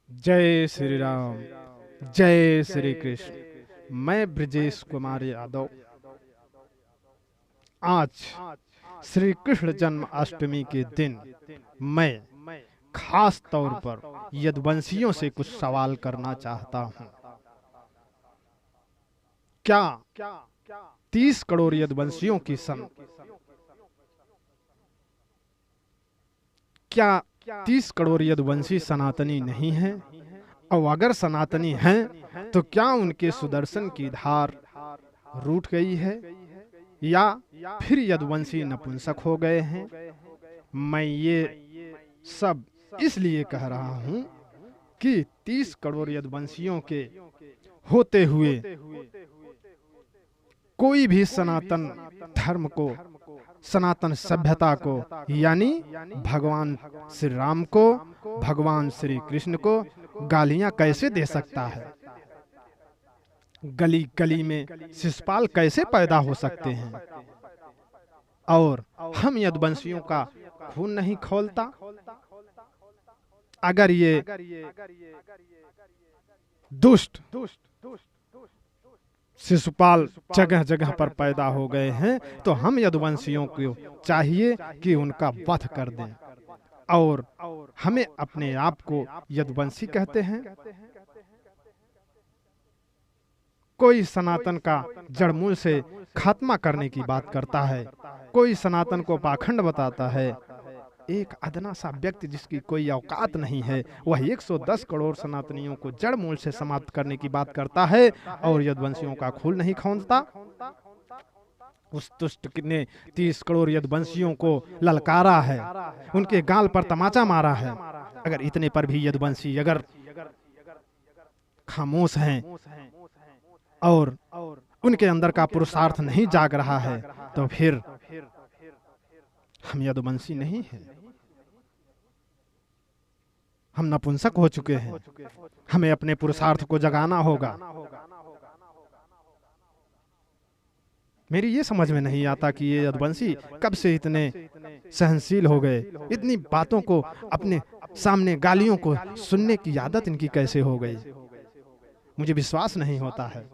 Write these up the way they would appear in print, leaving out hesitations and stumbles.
जय श्री राम, जय श्री कृष्ण। मैं ब्रजेश कुमार यादव आज श्री कृष्ण जन्म अष्टमी के दिन मैं खास तौर पर यदुवंशियों से कुछ सवाल करना चाहता हूँ। क्या 30 करोड़ यदुवंशियों की क्या 30 करोड़ यदुवंशी सनातनी नहीं हैं? और अगर सनातनी हैं तो क्या उनके सुदर्शन की धार रूठ गई है या फिर यदुवंशी नपुंसक हो गए हैं? मैं ये सब इसलिए कह रहा हूं कि 30 करोड़ यदुवंशियों के होते हुए कोई भी सनातन धर्म को, सनातन सभ्यता को, यानी भगवान श्री राम को, भगवान श्री कृष्ण को गालियां कैसे दे सकता है? गली गली में शिशुपाल कैसे पैदा हो सकते हैं? और हम यदुवंशियों का खून नहीं खौलता? अगर ये दुष्ट शिशुपाल जगह जगह पर पैदा हो गए हैं तो हम यदुवंशियों को चाहिए कि उनका वध कर दें। और हमें अपने आप को यदुवंशी कहते हैं। कोई सनातन का जड़मूल से खात्मा करने की बात करता है, कोई सनातन को पाखंड बताता है। एक अदना सा व्यक्ति जिसकी कोई औकात नहीं है, वह 110 करोड़ सनातनियों को जड़ मूल से समाप्त करने की बात करता है और यदुवंशियों का खून नहीं खौलता। उस दुष्ट ने 30 करोड़ यदुवंशियों को ललकारा है, उनके गाल पर तमाचा मारा है। अगर इतने पर भी यदुवंशी अगर खामोश हैं और उनके अंदर का पुरुषार्थ नहीं जाग रहा है तो फिर हम यदुवंशी नहीं हैं, हम नपुंसक हो चुके हैं। हमें अपने पुरुषार्थ को जगाना होगा। मेरी ये समझ में नहीं आता कि ये यदुवंशी कब से इतने सहनशील हो गए, इतनी बातों को अपने सामने, गालियों को सुनने की आदत इनकी कैसे हो गई। मुझे विश्वास नहीं होता है।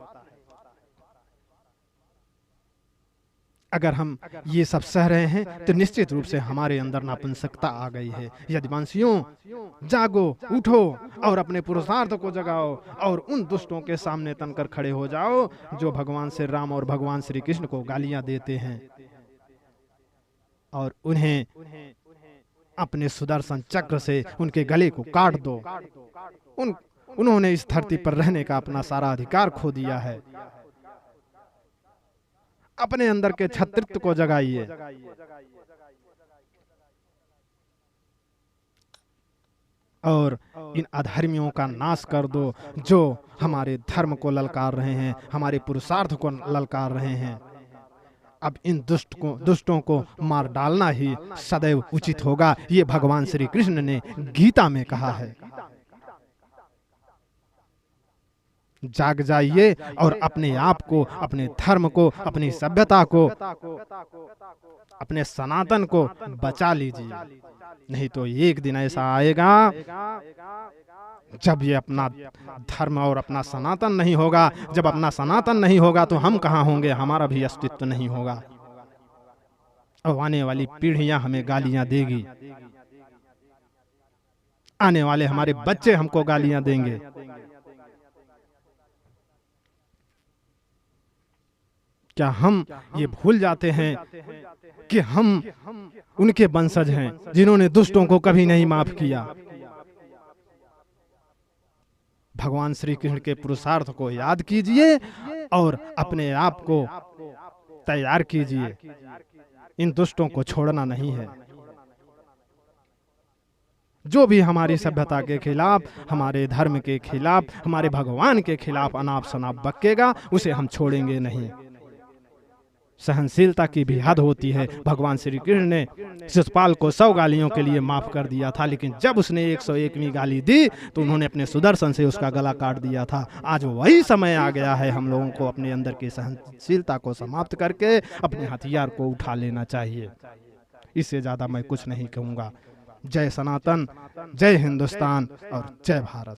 अगर हम ये सब सह रहे हैं तो निश्चित रूप से हमारे अंदर नपुंसकता आ गई है। यदुवंशियों, जागो, उठो और अपने पुरुषार्थ को जगाओ और उन दुष्टों के सामने तनकर खड़े हो जाओ जो भगवान श्री राम और भगवान श्री कृष्ण को गालियां देते हैं, और उन्हें अपने सुदर्शन चक्र से उनके गले को काट दो। उन्होंने इस धरती पर रहने का अपना सारा अधिकार खो दिया है। अपने अंदर के छत्रित्व को जगाइए और इन अधर्मियों का नाश कर दो जो हमारे धर्म को ललकार रहे हैं, हमारे पुरुषार्थ को ललकार रहे हैं। अब इन दुष्टों को मार डालना ही सदैव उचित होगा। ये भगवान श्री कृष्ण ने गीता में कहा है। जाग जाइए और अपने आप को, अपने धर्म को, अपनी सभ्यता को, अपने सनातन को बचा लीजिए। नहीं तो एक दिन ऐसा आएगा जब ये अपना धर्म और अपना सनातन नहीं होगा। जब अपना सनातन नहीं होगा तो हम कहाँ होंगे, हमारा भी अस्तित्व नहीं होगा। और आने वाली पीढ़ियां हमें गालियां देगी, आने वाले हमारे बच्चे हमको गालियां देंगे। क्या हम ये भूल जाते हैं कि हम उनके वंशज हैं जिन्होंने दुष्टों को कभी नहीं माफ किया? भगवान श्री कृष्ण के पुरुषार्थ को याद कीजिए और अपने आप को तैयार कीजिए। इन दुष्टों को छोड़ना नहीं है। जो भी हमारी सभ्यता के खिलाफ, हमारे धर्म के खिलाफ, हमारे भगवान के खिलाफ अनाप शनाप बकेगा, उसे हम छोड़ेंगे नहीं। सहनशीलता की भी हद होती है। भगवान श्री कृष्ण ने शिशुपाल को 100 गालियों के लिए माफ कर दिया था, लेकिन जब उसने 101वीं गाली दी तो उन्होंने अपने सुदर्शन से उसका गला काट दिया था। आज वही समय आ गया है हम लोगों को अपने अंदर की सहनशीलता को समाप्त करके अपने हथियार को उठा लेना चाहिए। इससे ज्यादा मैं कुछ नहीं कहूँगा। जय सनातन, जय हिंदुस्तान और जय भारत।